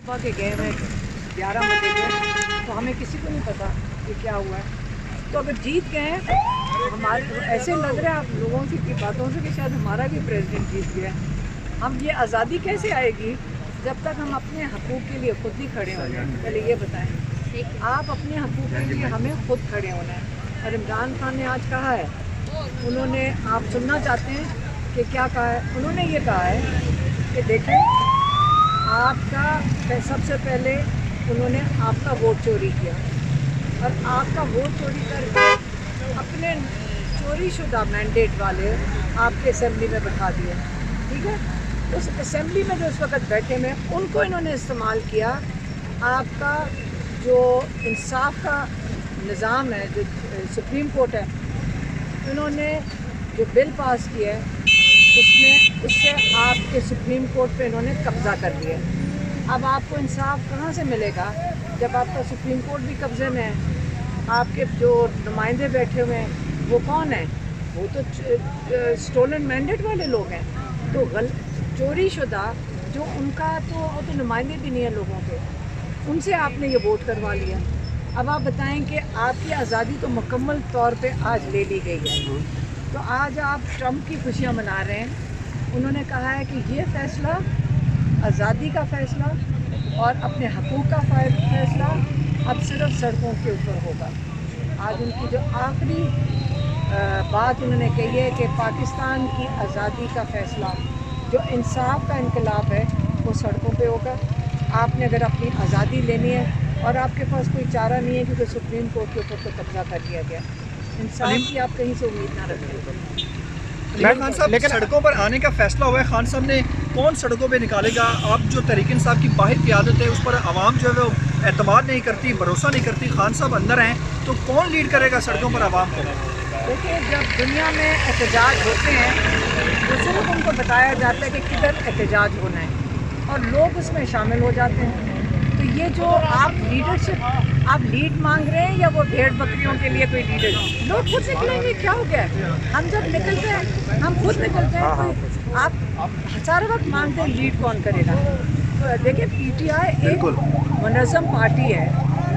सुबह के गए हुए 11 बजे गए, तो हमें किसी को नहीं पता कि क्या हुआ है। तो अगर जीत गए हैं तो हमारे ऐसे लग रहा है आप लोगों की बातों से कि शायद हमारा भी प्रेसिडेंट जीत गया। हम ये आज़ादी कैसे आएगी जब तक हम अपने हकूक़ के लिए खुद नहीं खड़े होंगे। पहले ये बताएं, आप अपने हकूक़ के लिए हमें खुद खड़े होना है। और इमरान खान ने आज कहा है, उन्होंने, आप सुनना चाहते हैं कि क्या कहा है? उन्होंने ये कहा है कि देखें, आपका सबसे पहले उन्होंने आपका वोट चोरी किया और आपका वोट चोरी करके अपने चोरी शुदा मैंडेट वाले आपके असेंबली में बैठा दिए। ठीक है, उस असेंबली में जो उस वक्त बैठे हुए उनको इन्होंने इस्तेमाल किया। आपका जो इंसाफ का निज़ाम है, जो सुप्रीम कोर्ट है, इन्होंने जो बिल पास किया है उससे आपके सुप्रीम कोर्ट पे इन्होंने कब्ज़ा कर दिया। अब आपको इंसाफ कहाँ से मिलेगा जब आपका सुप्रीम कोर्ट भी कब्ज़े में है? आपके जो नुमाइंदे बैठे हुए हैं वो कौन है? वो तो स्टोलन मैंडेट वाले लोग हैं। तो चोरी शुदा जो उनका, तो वो तो नुमाइंदे भी नहीं है लोगों के, उनसे आपने ये वोट करवा लिया। अब आप बताएं कि आपकी आज़ादी तो मुकम्मल तौर पे आज ले ली गई है। तो आज आप ट्रंप की खुशियाँ मना रहे हैं। उन्होंने कहा है कि ये फ़ैसला, आज़ादी का फ़ैसला और अपने हकूक़ का फ़ैसला अब सिर्फ सड़कों के ऊपर होगा। आज उनकी जो आखिरी बात उन्होंने कही है कि पाकिस्तान की आज़ादी का फ़ैसला, जो इंसाफ का इनकलाब है, वो सड़कों पे होगा। आपने अगर अपनी आज़ादी लेनी है और आपके पास कोई चारा नहीं है क्योंकि सुप्रीम कोर्ट के ऊपर तो कब्ज़ा कर लिया गया, इंसाफ की आप कहीं से उम्मीद ना रखें। खान साहब, लेकिन सड़कों पर आने का फैसला हुआ है, खान साहब ने कौन सड़कों पे निकालेगा? आप जो तहरीक इंसाफ की बाहर क़यादत है उस पर आवाम जो है वो एतमाद नहीं करती, भरोसा नहीं करती। खान साहब अंदर हैं तो कौन लीड करेगा सड़कों पर आवाम को? देखिए, जब दुनिया में एहतजाज होते हैं तो सिर्फ उनको बताया जाता है कि किधर एहतजाज होना है और लोग उसमें शामिल हो जाते हैं। तो ये जो आप लीडरशिप, आप लीड मांग रहे हैं या वो भेड़ बकरियों के लिए कोई लीडर? लोग खुद निकलेंगे, क्या हो गया? हम जब निकलते हैं हम खुद निकलते हैं। आप सारा वक्त मांगते हैं लीड कौन करेगा? तो देखिए, पीटीआई एक मुनज़्ज़म पार्टी है,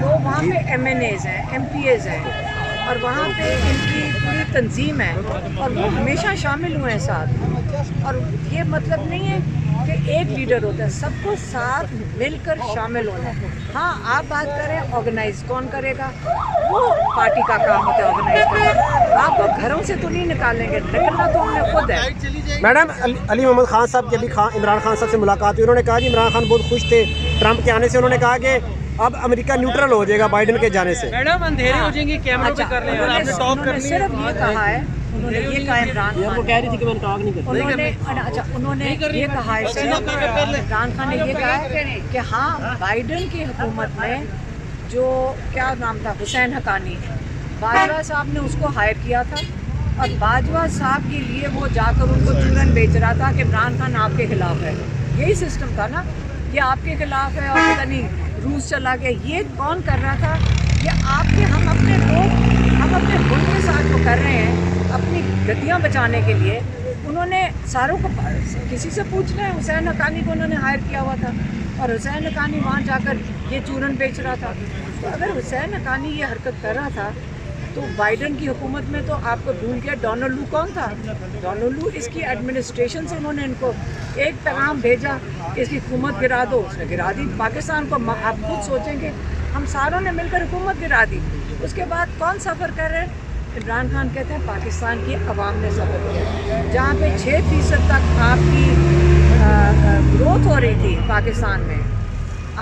लोग वहाँ पे MNAs हैं, MPAs हैं और वहाँ पे इनकी पूरी तंजीम है और वो हमेशा शामिल हुए हैं साथ। और ये मतलब नहीं है कि एक लीडर होता है, सबको साथ मिलकर शामिल होना है। हाँ, आप बात करें ऑर्गेनाइज कौन करेगा, वो पार्टी का काम होता है ऑर्गेनाइज करना। आपको घरों से तो नहीं निकालेंगे, निकलना तो हमने खुद है। मैडम, अली मोहम्मद खान साहब की अभी इमरान खान साहब से मुलाकात हुई, उन्होंने कहा कि इमरान खान बहुत खुश थे ट्रंप के आने से। उन्होंने कहा कि अब अमेरिका न्यूट्रल हो जाएगा बाइडेन के जाने से। मैडम, अंधेरे हो जाएंगे, कैमरों पे कर रहे हैं और आपने टॉप कर लिया। सिर्फ ये कहा है, उन्होंने ये कहा इमरान खान, वो कह रही थी कि मैंने टॉक नहीं करता। उन्होंने ये कहा है, इमरान खान ने ये कहा है कि हाँ, बाइडेन की हुकूमत में जो क्या नाम था, हुसैन हकानी, बाजवा साहब ने उसको हायर किया था और बाजवा साहब के लिए वो जाकर उनको चूरन बेच रहा था कि इमरान खान आपके खिलाफ है। यही सिस्टम था ना, ये आपके खिलाफ है और पता नहीं रूस चला गया। ये कौन कर रहा था? ये आपके, हम अपने लोग, हम अपने मुल्क के साथ वो कर रहे हैं अपनी गद्दियाँ बचाने के लिए। उन्होंने सारों को, किसी से पूछ रहे हैं, हुसैन हकानी को उन्होंने हायर किया हुआ था और हुसैन हकानी वहाँ जाकर ये चूरन बेच रहा था। तो अगर हुसैन हकानी ये हरकत कर रहा था तो बाइडेन की हुकूमत में तो आपको ढूंढ के डोनाल्ड लू कौन था? डोनाल्ड लू, इसकी एडमिनिस्ट्रेशन से उन्होंने इनको एक पैगाम भेजा कि इसकी हुकूमत गिरा दो, उसने गिरा दी। पाकिस्तान को आप खुद सोचेंगे, हम सारों ने मिलकर हुकूमत गिरा दी। उसके बाद कौन सफ़र कर रहे हैं? इमरान खान कहते हैं पाकिस्तान की आवाम ने सफ़र किया, जहाँ पे 6% तक आपकी ग्रोथ हो रही थी पाकिस्तान में,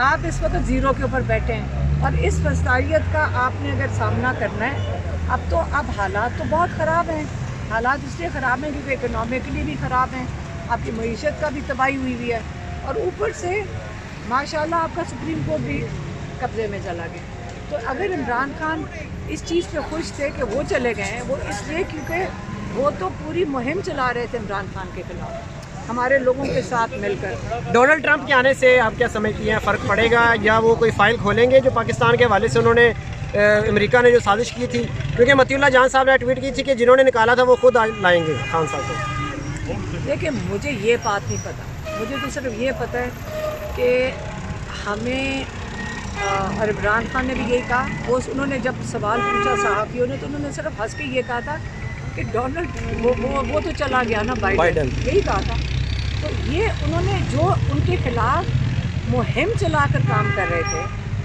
आप इस वक्त ज़ीरो के ऊपर बैठे हैं। और इस वसायत का आपने अगर सामना करना है, अब हालात तो बहुत ख़राब हैं। हालात इसलिए ख़राब हैं क्योंकि इकनॉमिकली भी ख़राब हैं, आपकी मईशत का भी तबाही हुई है और ऊपर से माशाल्लाह आपका सुप्रीम कोर्ट भी कब्ज़े में चला गया। तो अगर इमरान खान इस चीज़ पे खुश थे कि वो चले गए हैं, वो इसलिए क्योंकि वो तो पूरी मुहिम चला रहे थे इमरान खान के खिलाफ हमारे लोगों के साथ मिलकर। डोनाल्ड ट्रंप के आने से आप क्या समझती हैं, फ़र्क पड़ेगा या वो कोई फ़ाइल खोलेंगे जो पाकिस्तान के हवाले से उन्होंने अमेरिका ने जो साजिश की थी? क्योंकि मतीउल्लाह जान साहब ने ट्वीट की थी कि जिन्होंने निकाला था वो खुद लाएंगे खान साहब को। देखिए, मुझे ये बात नहीं पता, मुझे तो सिर्फ ये पता है कि ہمیں اور عمران خان نے بھی یہی کہا. انہوں نے جب سوال پوچھا صحافیوں نے تو انہوں نے صرف ہنس کے یہ کہا تھا کہ ڈونلڈ وہ تو چلا گیا نا بائیڈن, یہی کہا تھا. تو یہ انہوں نے جو ان کے خلاف مہم چلا کر کام کر رہے تھے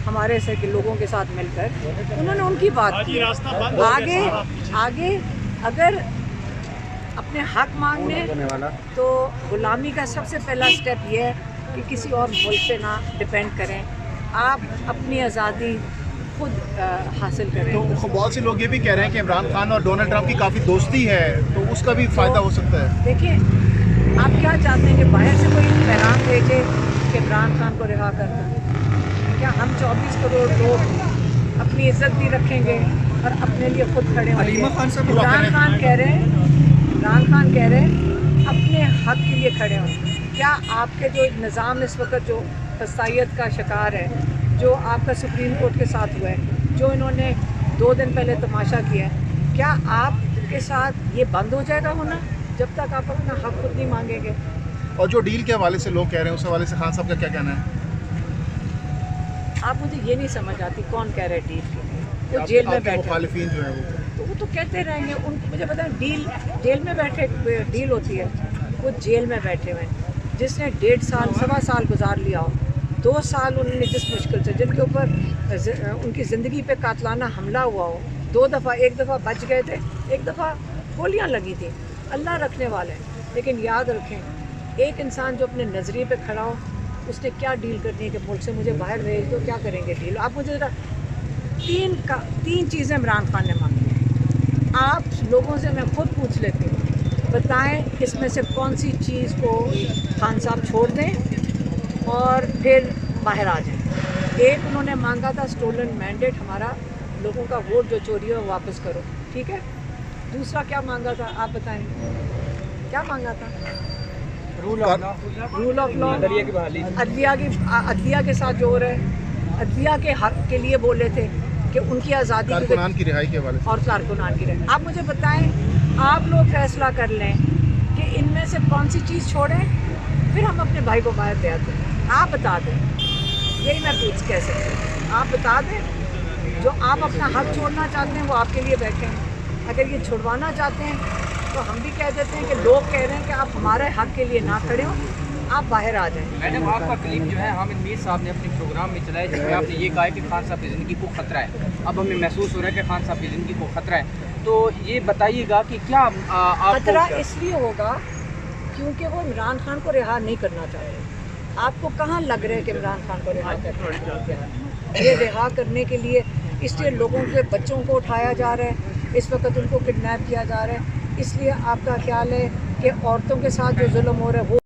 ہمارے سے کے لوگوں کے ساتھ مل کر, انہوں نے ان کی بات کی. آگے اگر اپنے حق مانگنے تو غلامی کا سب سے پہلا سٹیپ یہ ہے کہ کسی اور ملک پہ نہ ڈپینڈ کریں, آپ اپنی آزادی خود حاصل کریں. تو بہت سے لوگ یہ بھی کہہ رہے ہیں کہ عمران خان اور ڈونلڈ ٹرمپ کی کافی دوستی ہے, تو اس کا بھی فائدہ ہو سکتا ہے. دیکھیں, آپ کیا چاہتے ہیں کہ باہر سے کوئی پیغام بھیجے کہ عمران خان کو رہا کر دیں؟ کیا ہم 24 کروڑ لوگ اپنی عزت بھی رکھیں گے اور اپنے لیے خود کھڑے ہوں گے؟ عمران خان کہہ رہے ہیں اپنے حق کے لیے کھڑے ہوں. کیا آپ کے جو نظام اس وقت جو خستائیت کا شکار ہے, جو آپ کا سپریم کورٹ کے ساتھ ہوا ہے, جو انہوں نے 2 دن پہلے تماشا کیا ہے, کیا آپ کے ساتھ یہ بند ہو جائے گا ہونا جب تک آپ اپنا حق خود نہیں مانگیں گے؟ اور جو ڈیل کے حوالے سے لوگ کہہ رہے ہیں اس حوالے سے خان صاحب کا کیا کہنا ہے؟ آپ مجھے یہ نہیں سمجھ آتی کون کہہ رہے ڈیل کے لیے؟ وہ جیل میں بیٹھے, مخالفین جو ہیں تو وہ تو کہتے رہیں گے. ان کو مجھے پتا ہے ڈیل جیل میں بیٹھے ڈیل ہوتی ہے. وہ جیل میں بیٹھے ہوئے ہیں, جس نے 1.5 سال 1.25 سال گزار لیا ہو, 2 سال انہوں نے جس مشکل سے, جن کے اوپر ان کی زندگی پہ قاتلانہ حملہ ہوا ہو, 2 دفعہ, ایک دفعہ بچ گئے تھے, ایک دفعہ گولیاں لگی تھیں. اللہ رکھنے والے ہیں. لیکن یاد رکھیں, ایک انسان جو اپنے نظریے پہ کھڑا ہو, اس نے کیا ڈیل کرنی ہے کہ ملک سے مجھے باہر بھیج دو, کیا کریں گے ڈیل؟ آپ مجھے ذرا 3 چیزیں عمران خان نے مانگی ہیں. آپ لوگوں سے میں خود پوچھ لیتی ہوں, بتائیں اس میں سے کون سی چیز کو خان صاحب چھوڑ دیں اور پھر باہر آ جائیں. ایک انہوں نے مانگا تھا اسٹولن مینڈیٹ, ہمارا لوگوں کا ووٹ جو چوری ہو واپس کرو, ٹھیک ہے. دوسرا کیا مانگا تھا آپ بتائیں, کیا مانگا تھا؟ رول آف لا, عدلیہ کے ساتھ جو ہو رہے, عدلیہ کے حق کے لیے بولے تھے کہ ان کی آزادی کارکنان کی رہائی کے حوالے سے, اور کارکنان کی رہائی. آپ مجھے بتائیں, آپ لوگ فیصلہ کر لیں کہ ان میں سے کون سی چیز چھوڑیں, پھر ہم اپنے بھائی کو باہر دے آتے ہیں. آپ بتا دیں, یہی میں کہہ سکتی ہوں, آپ بتا دیں. جو آپ اپنا حق چھوڑنا چاہتے ہیں وہ آپ کے لیے بیٹھے ہیں, اگر یہ چھڑوانا چاہتے ہیں تو ہم بھی کہہ دیتے ہیں کہ لوگ کہہ رہے ہیں کہ آپ ہمارے حق کے لیے نہ کھڑے ہوں, آپ باہر آ جائیں. میڈم, آپ کا کلپ جو ہے حامد میر صاحب نے اپنے پروگرام میں چلایا, جس میں آپ نے یہ کہا ہے کہ خان صاحب کی زندگی کو خطرہ ہے. اب ہمیں محسوس ہو رہا ہے کہ خان صاحب کی زندگی کو خطرہ ہے, تو یہ بتائیے گا کہ کیا آپ خطرہ اس لیے ہوگا کیونکہ وہ عمران خان کو رہا نہیں کرنا چاہتے. آپ کو کہاں لگ رہا ہے کہ عمران خان کو رہا کرنا چاہتے ہیں؟ یہ رہا کرنے کے لیے اس لیے لوگوں کے بچوں کو اٹھایا جا رہا ہے, اس وقت ان کو کڈنیپ کیا جا رہا ہے. اس لیے آپ کا خیال ہے کہ عورتوں کے ساتھ جو ظلم ہو رہا ہے وہ